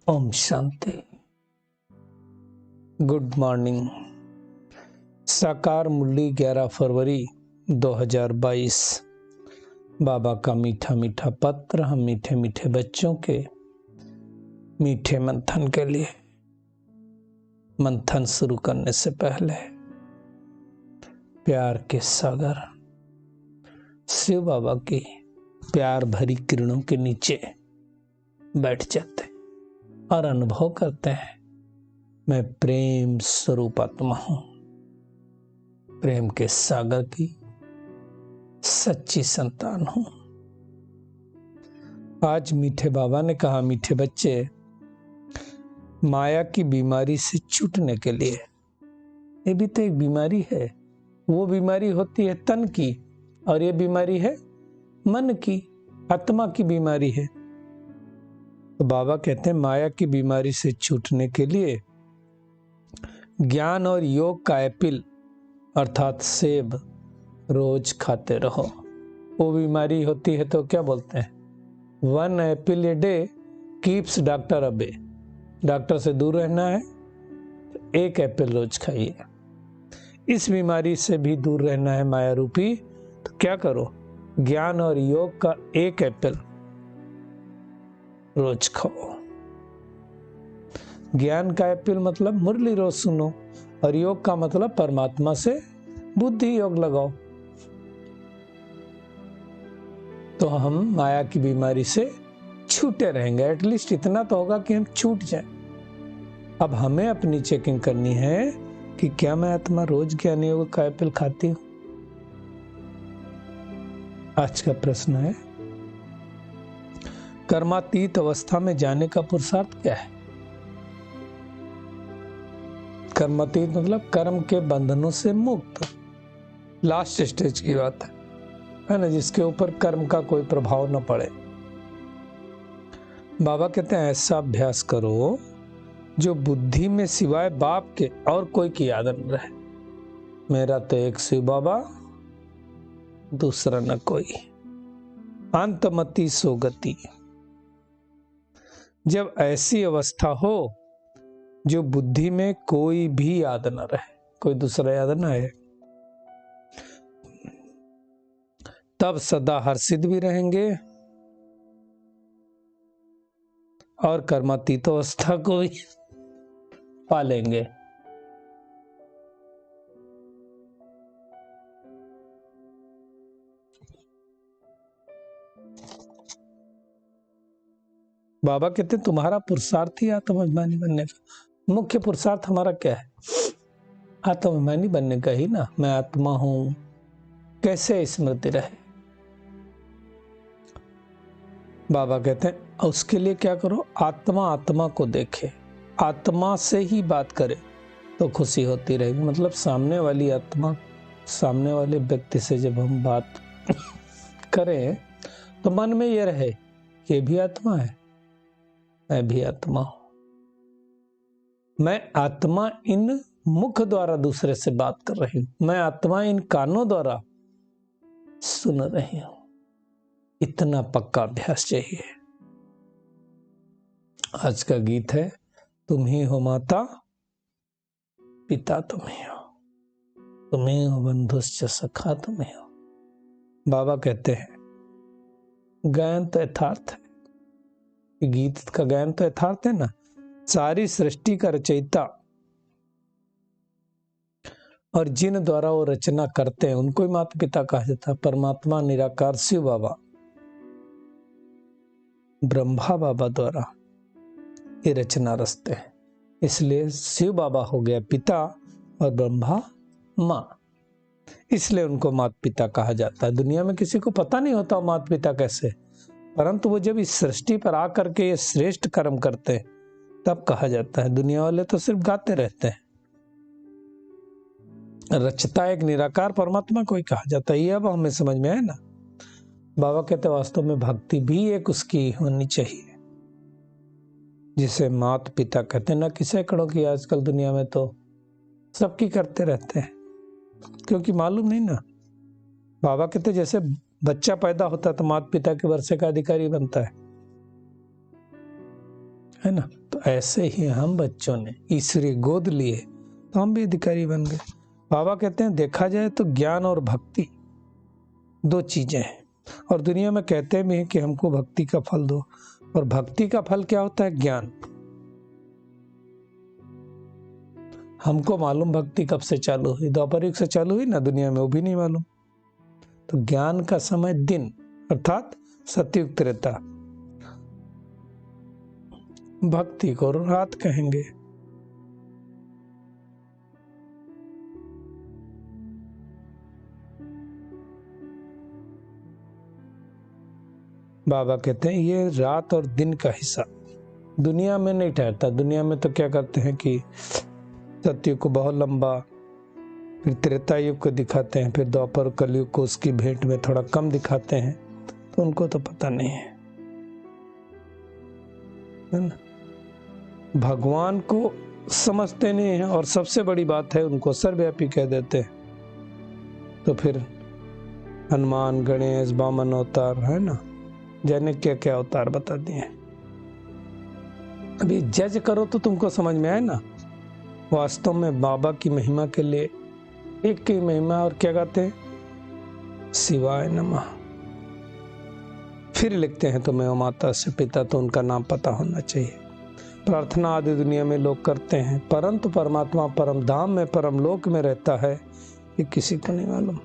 Om Shanti. Good morning. साकार मुरली 11 फरवरी 2022। बाबा का मीठा मीठा पत्र हम मीठे मीठे बच्चों के मीठे मंथन के लिए। मंथन शुरू करने से पहले प्यार के सागर शिव बाबा की प्यार भरी किरणों के नीचे बैठ जाते और अनुभव करते हैं, मैं प्रेम स्वरूप आत्मा हूं, प्रेम के सागर की सच्ची संतान हूं। आज मीठे बाबा ने कहा, मीठे बच्चे, माया की बीमारी से छूटने के लिए, ये भी तो एक बीमारी है। वो बीमारी होती है तन की और ये बीमारी है मन की, आत्मा की बीमारी है। तो बाबा कहते हैं माया की बीमारी से छूटने के लिए ज्ञान और योग का एपिल अर्थात सेब रोज खाते रहो। वो बीमारी होती है तो क्या बोलते हैं, 1 apple a day keeps doctor away. Doctor से दूर रहना है तो 1 एपिल रोज खाइए। इस बीमारी से भी दूर रहना है माया रूपी, तो क्या करो, ज्ञान और योग का 1 एपिल रोज खाओ। ज्ञान का एपिल मतलब मुरली रोज सुनो, और योग का मतलब परमात्मा से बुद्धि योग लगाओ। तो हम माया की बीमारी से छूटे रहेंगे। एटलीस्ट इतना तो होगा कि हम छूट जाएं। अब हमें अपनी चेकिंग करनी है कि क्या मैं आत्मा रोज ज्ञान योग का एपिल खाती हूं। आज का प्रश्न है, कर्मातीत अवस्था में जाने का पुरुषार्थ क्या है। कर्मातीत मतलब कर्म के बंधनों से मुक्त, लास्ट स्टेज की बात है ना, जिसके ऊपर कर्म का कोई प्रभाव न पड़े। बाबा कहते हैं ऐसा अभ्यास करो जो बुद्धि में सिवाय बाप के और कोई की याद न रहे। मेरा तो एक शिव बाबा, दूसरा न कोई। अंतमति सोगति। जब ऐसी अवस्था हो जो बुद्धि में कोई भी याद न रहे, कोई दूसरा याद न आए, तब सदा हर्षित भी रहेंगे और कर्मातीत अवस्था को भी पालेंगे। बाबा कहते हैं तुम्हारा पुरुषार्थ ही आत्माभिमानी बनने का। मुख्य पुरुषार्थ हमारा क्या है, आत्माभिमानी बनने का ही ना। मैं आत्मा हूं, कैसे स्मृति रहे। बाबा कहते हैं उसके लिए क्या करो, आत्मा आत्मा को देखे, आत्मा से ही बात करे तो खुशी होती रहेगी। मतलब सामने वाली आत्मा, सामने वाले व्यक्ति से जब हम बात करें तो मन में ये रहे, ये भी आत्मा है, मैं भी आत्मा हूं। मैं आत्मा इन मुख द्वारा दूसरे से बात कर रही हूं, मैं आत्मा इन कानों द्वारा सुन रही हूं। इतना पक्का अभ्यास चाहिए। आज का गीत है, तुम ही हो माता पिता तुम ही हो, तुम ही हो बंधुश्च सखा तुम ही हो। बाबा कहते हैं गायन तो यथार्थ है, गीत का गायन तो यथार्थ है ना। सारी सृष्टि का रचयिता और जिन द्वारा वो रचना करते हैं उनको ही माता पिता कहा जाता है। परमात्मा निराकार शिव बाबा, ब्रह्मा बाबा द्वारा ये रचना रचते हैं, इसलिए शिव बाबा हो गया पिता और ब्रह्मा माँ, इसलिए उनको माता पिता कहा जाता है। दुनिया में किसी को पता नहीं होता माता पिता कैसे, परंतु वो जब इस सृष्टि पर आकर के ये श्रेष्ठ कर्म करते हैं तब कहा जाता है। दुनिया वाले तो सिर्फ गाते रहते हैं। रचता एक निराकार परमात्मा को ही कहा जाता है। ये अब हमें समझ में आया ना। बाबा कहते वास्तव में भक्ति भी एक उसकी होनी चाहिए, जिसे माता पिता कहते हैं ना। कि सैकड़ों की आजकल दुनिया में तो सबकी करते रहते हैं, क्योंकि मालूम नहीं ना। बाबा कहते जैसे बच्चा पैदा होता तो माता पिता के वर्षे का अधिकारी बनता है, है ना। तो ऐसे ही हम बच्चों ने ईश्वरीय गोद लिए तो हम भी अधिकारी बन गए। बाबा कहते हैं देखा जाए तो ज्ञान और भक्ति दो चीजें हैं, और दुनिया में कहते भी हैं कि हमको भक्ति का फल दो, और भक्ति का फल क्या होता है? ज्ञान। हमको मालूम भक्ति कब से चालू हुई? द्वापर युग से चालू हुई ना, दुनिया में वो भी नहीं मालूम। तो ज्ञान का समय दिन अर्थात सतयुग त्रेता, भक्ति को रात कहेंगे। बाबा कहते हैं ये रात और दिन का हिस्सा दुनिया में नहीं ठहरता। दुनिया में तो क्या करते हैं कि सतयुग को बहुत लंबा, फिर त्रेता युग को दिखाते हैं, फिर द्वापर कलयुग को उसकी भेंट में थोड़ा कम दिखाते हैं। तो उनको तो पता नहीं है ना, भगवान को समझते नहीं है, और सबसे बड़ी बात है उनको सर्वव्यापी कह देते हैं। तो फिर हनुमान, गणेश, वामन अवतार, है ना, जाने क्या क्या अवतार बता दिए। अभी जज करो तो तुमको समझ में आए ना। वास्तव में बाबा की महिमा के लिए एक की महिमा, और क्या कहते हैं? शिवाय नमः। फिर लिखते हैं तो मैं माता से पिता, तो उनका नाम पता होना चाहिए। प्रार्थना आदि दुनिया में लोग करते हैं, परंतु परमात्मा परम धाम में परम लोक में रहता है, ये किसी को नहीं मालूम।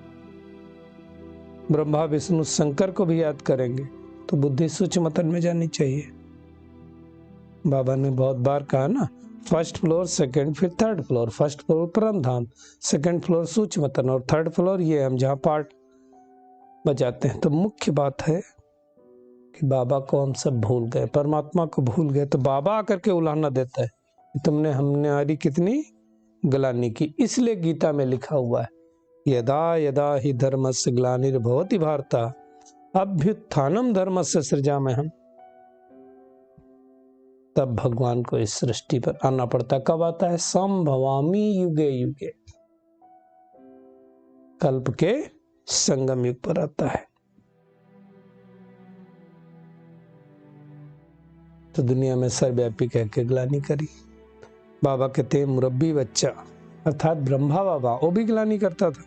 ब्रह्मा विष्णु शंकर को भी याद करेंगे तो बुद्धि सूक्ष्म मतन में जानी चाहिए। बाबा ने बहुत बार कहा ना, फर्स्ट फ्लोर, सेकंड, फिर थर्ड फ्लोर। फर्स्ट फ्लोर परम धाम, सेकंड फ्लोर सूक्ष्म मतन, और थर्ड फ्लोर ये हम जहाँ पार्ट बजाते हैं। तो मुख्य बात है कि बाबा को हम सब भूल गए, परमात्मा को भूल गए। तो बाबा आकर के उलाहना देता है कि तुमने हमारी कितनी ग्लानि की। इसलिए गीता में लिखा हुआ है, यदा यदा ही धर्मस्य ग्लानिर्भवति भारत अभ्युत्थानम धर्मस्य सृजाम्यहम्। तब भगवान को इस सृष्टि पर आना पड़ता। कब आता है? संभवामि युगे युगे, कल्प के संगम युग पर आता है। तो दुनिया में सर्वव्यापी कह के ग्लानि करी। बाबा कहते हैं मुरब्बी बच्चा अर्थात ब्रह्मा बाबा, वो भी ग्लानि करता था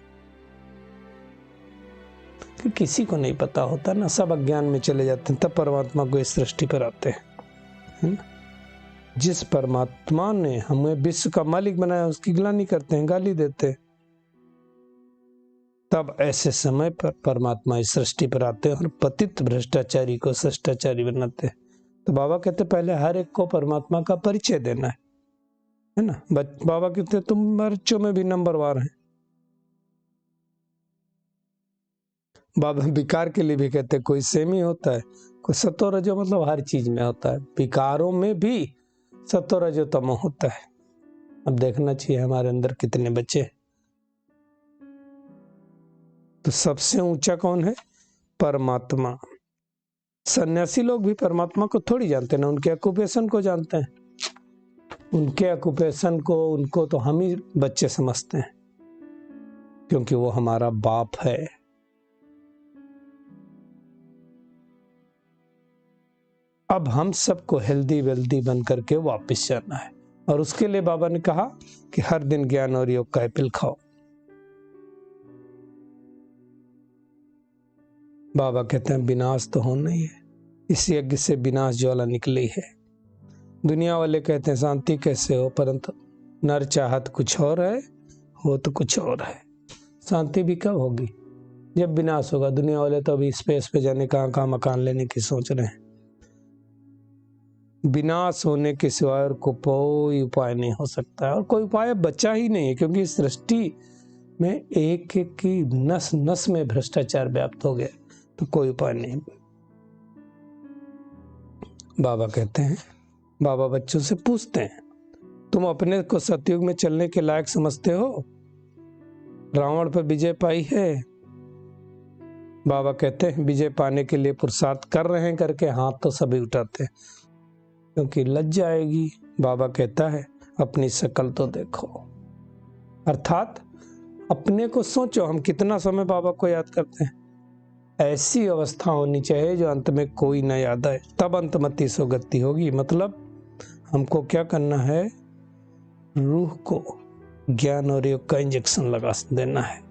कि किसी को नहीं पता होता ना, सब अज्ञान में चले जाते हैं। तब परमात्मा को इस सृष्टि पर आते हैं, है ना। जिस परमात्मा ने हमें विश्व का मालिक बनाया उसकी ग्लानि करते हैं, गाली देते हैं। तब ऐसे समय पर परमात्मा इस सृष्टि पर आते हैं और पतित भ्रष्टाचारी को शिष्टाचारी बनाते हैं। तो बाबा कहते पहले हर एक को परमात्मा का परिचय देना है ना। बाबा कहते तुम बच्चों में भी नंबरवार हैं। बाबा विकार के लिए भी कहते कोई सेमी होता है, कोई सतो रजो, मतलब हर चीज में होता है। विकारों में भी सतो रजो तमो होता है। अब देखना चाहिए हमारे अंदर कितने बच्चे। तो सबसे ऊंचा कौन है? परमात्मा। सन्यासी लोग भी परमात्मा को थोड़ी जानते ना, उनके ऑक्यूपेशन को जानते हैं। उनके ऑक्यूपेशन को, उनको तो हम ही बच्चे समझते हैं, क्योंकि वो हमारा बाप है। अब हम सबको हेल्दी वेल्दी बन करके वापस जाना है, और उसके लिए बाबा ने कहा कि हर दिन ज्ञान और योग का एपिल खाओ। बाबा कहते हैं विनाश तो होना ही है, इस यज्ञ से विनाश ज्वाला निकली है। दुनिया वाले कहते हैं शांति कैसे हो, परंतु नर चाहत कुछ और है, हो तो कुछ और है। शांति भी कब होगी? जब विनाश होगा। दुनिया वाले तो अभी स्पेस पे जाने कहाँ मकान लेने की सोच रहे हैं। विनाश होने के सिवाय और कोई उपाय नहीं हो सकता है, और कोई उपाय बचा ही नहीं है, क्योंकि इस सृष्टि में एक एक की नस नस में भ्रष्टाचार व्याप्त हो गया। तो कोई उपाय नहीं। बाबा कहते हैं, बाबा बच्चों से पूछते हैं तुम अपने को सतयुग में चलने के लायक समझते हो? रावण पर विजय पाई है? बाबा कहते हैं विजय पाने के लिए पुरुषार्थ कर रहे हैं करके हाथ तो सभी उठाते हैं, क्योंकि लज्जा आएगी। बाबा कहता है अपनी शक्ल तो देखो, अर्थात अपने को सोचो। हम कितना समय बाबा को याद करते हैं। ऐसी अवस्था होनी चाहिए जो अंत में कोई न याद आए, तब अंतमति सो गति होगी। मतलब हमको क्या करना है, रूह को ज्ञान और योग का इंजेक्शन लगा देना है।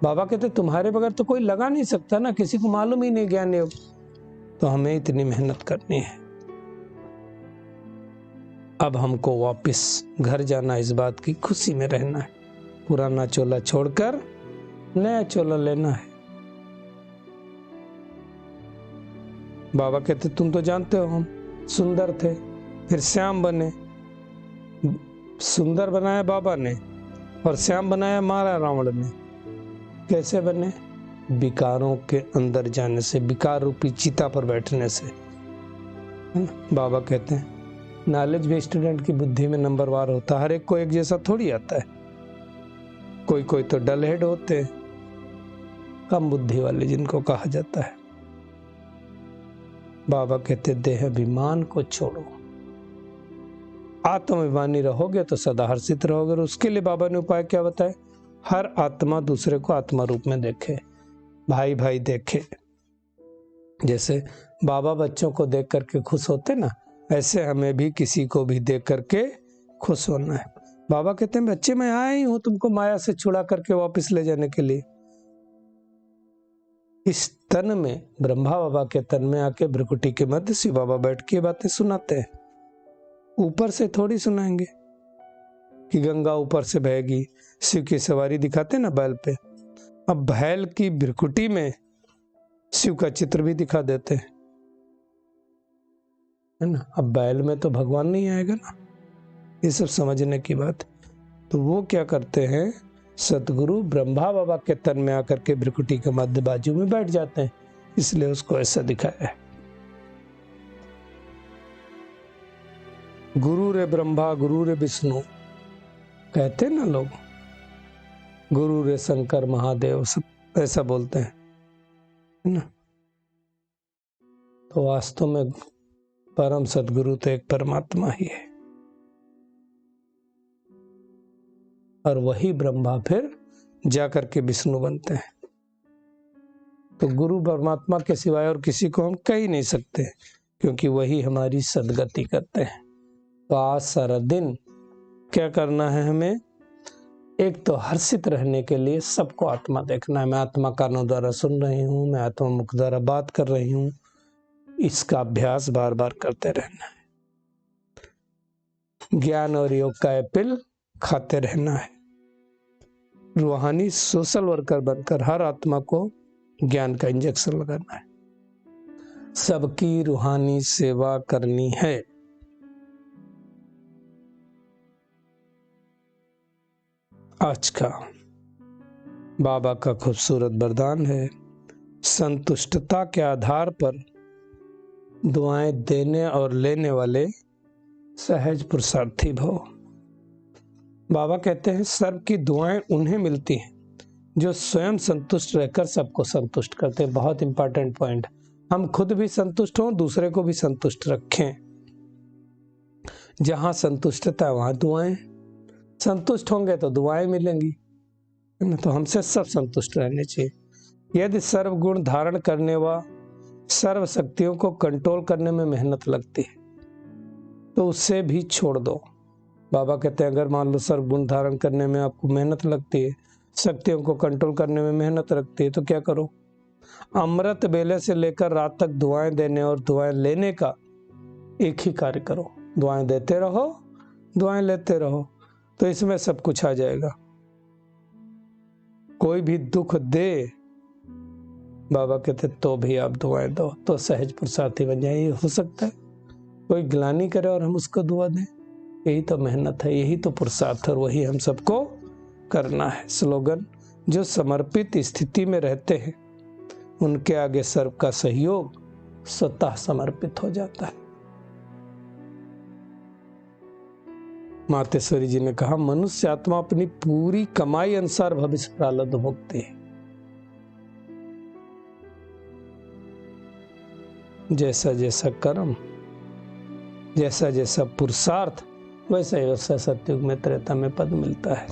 बाबा कहते तुम्हारे बगैर तो कोई लगा नहीं सकता ना, किसी को मालूम ही नहीं ज्ञान योग, तो हमें इतनी मेहनत करनी है। अब हमको वापस घर जाना, इस बात की खुशी में रहना है। पुराना चोला छोड़कर नया चोला लेना है। बाबा कहते तुम तो जानते हो हम सुंदर थे, फिर श्याम बने। सुंदर बनाया बाबा ने और श्याम बनाया मारा रावण ने। कैसे बने? विकारों के अंदर जाने से, विकार रूपी चिता पर बैठने से। बाबा कहते हैं नॉलेज भी स्टूडेंट की बुद्धि में नंबरवार होता है, हर एक को एक जैसा थोड़ी आता है। कोई कोई तो डल हेड होते हैं, कम बुद्धि वाले जिनको कहा जाता है। बाबा कहते देह अभिमान को छोड़ो, आत्माभिमानी रहोगे तो सदा हर्षित रहोगे। और उसके लिए बाबा ने उपाय क्या बताया? हर आत्मा दूसरे को आत्मा रूप में देखे, भाई भाई देखे। जैसे बाबा बच्चों को देख करके खुश होते ना, ऐसे हमें भी किसी को भी देख करके खुश होना है। बाबा कहते हैं बच्चे मैं आया ही हूं तुमको माया से छुड़ा करके वापस ले जाने के लिए। इस तन में, ब्रह्मा बाबा के तन में आके भ्रुकुटी के मध्य शिव बाबा बैठ के बातें सुनाते हैं। ऊपर से थोड़ी सुनाएंगे कि गंगा ऊपर से बहेगी, शिव की सवारी दिखाते ना बैल पे। अब बैल की भ्रुकुटी में शिव का चित्र भी दिखा देते हैं, है ना। अब बैल में तो भगवान नहीं आएगा ना, ये सब समझने की बात। तो वो क्या करते हैं, सतगुरु ब्रह्मा बाबा के तन में आकर के भ्रुकुटी के मध्य बाजू में बैठ जाते हैं, इसलिए उसको ऐसा दिखाया है। गुरु रे ब्रह्मा गुरु रे विष्णु कहते हैं ना लोग, गुरु रे शंकर महादेव, सब ऐसा बोलते हैं, है ना। तो वास्तव में परम सदगुरु तो एक परमात्मा ही है, और वही ब्रह्मा फिर जाकर के विष्णु बनते हैं। तो गुरु परमात्मा के सिवाय और किसी को हम कह ही नहीं सकते, क्योंकि वही हमारी सदगति करते हैं। तो आज सारा दिन क्या करना है हमें? एक तो हर्षित रहने के लिए सबको आत्मा देखना है। मैं आत्मा कानों द्वारा सुन रही हूँ, मैं आत्मा मुख द्वारा बात कर रही हूँ, इसका अभ्यास बार बार करते रहना है। ज्ञान और योग का एप्पल खाते रहना है। रूहानी सोशल वर्कर बनकर हर आत्मा को ज्ञान का इंजेक्शन लगाना है। सबकी रूहानी सेवा करनी है। आज का बाबा का खूबसूरत वरदान है, संतुष्टता के आधार पर दुआएं देने और लेने वाले सहज पुरुषार्थी भव। बाबा कहते हैं सर्व की दुआएं उन्हें मिलती हैं जो स्वयं संतुष्ट रहकर सबको संतुष्ट करते हैं। बहुत इंपॉर्टेंट पॉइंट, हम खुद भी संतुष्ट हों, दूसरे को भी संतुष्ट रखें। जहां संतुष्टता है वहां दुआएं, संतुष्ट होंगे तो दुआएं मिलेंगी, तो हमसे सब संतुष्ट रहने चाहिए। यदि सर्वगुण धारण करने व सर्व शक्तियों को कंट्रोल करने में मेहनत लगती है तो उससे भी छोड़ दो। बाबा कहते हैं अगर मान लो सर्वगुण धारण करने में आपको मेहनत लगती है, शक्तियों को कंट्रोल करने में मेहनत लगती है, तो क्या करो? अमृत बेले से लेकर रात तक दुआएं देने और दुआएं लेने का एक ही कार्य करो। दुआएं देते रहो, दुआएं लेते रहो, तो इसमें सब कुछ आ जाएगा। कोई भी दुख दे, बाबा कहते तो भी आप दुआएं दो तो सहज पुरुषार्थी बन जाए। ये हो सकता है कोई ग्लानि करे और हम उसको दुआ दें? यही तो मेहनत है, यही तो पुरुषार्थ है, और वही हम सबको करना है। स्लोगन, जो समर्पित स्थिति में रहते हैं उनके आगे सर्व का सहयोग स्वतः समर्पित हो जाता है। मातेश्वरी जी ने कहा मनुष्य आत्मा अपनी पूरी कमाई अनुसार भविष्य प्रारब्ध भोगती है। जैसा जैसा कर्म, जैसा जैसा पुरुषार्थ, वैसा वैसा सतयुग में त्रेता में पद मिलता है।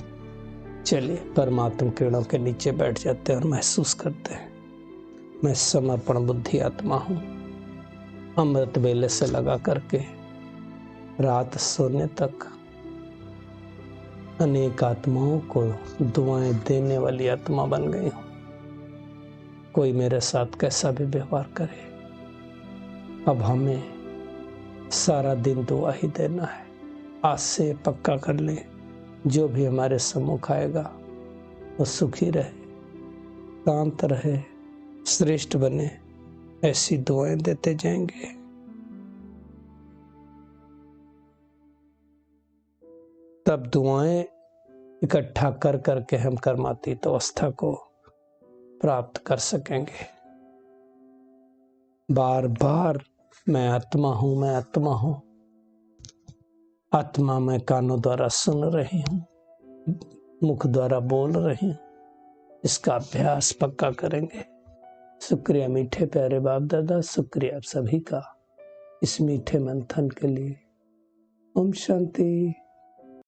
चलिए परमात्मा किरणों के नीचे बैठ जाते हैं और महसूस करते हैं मैं समर्पण बुद्धि आत्मा हूँ। अमृत बेले से लगा करके रात सोने तक अनेक आत्माओं को दुआएं देने वाली आत्मा बन गई हूं। कोई मेरे साथ कैसा भी व्यवहार करे, अब हमें सारा दिन दुआ ही देना है। आज से पक्का कर ले, जो भी हमारे सम्मुख आएगा वो सुखी रहे, शांत रहे, श्रेष्ठ बने, ऐसी दुआएं देते जाएंगे। तब दुआएं इकट्ठा कर करके हम कर्मातीत अवस्था को प्राप्त कर सकेंगे। बार बार मैं आत्मा हूं, मैं आत्मा हूं। आत्मा मैं कानों द्वारा सुन रही हूं, मुख द्वारा बोल रही हूं। इसका अभ्यास पक्का करेंगे। शुक्रिया मीठे प्यारे बाप दादा, शुक्रिया आप सभी का इस मीठे मंथन के लिए। ओम शांति।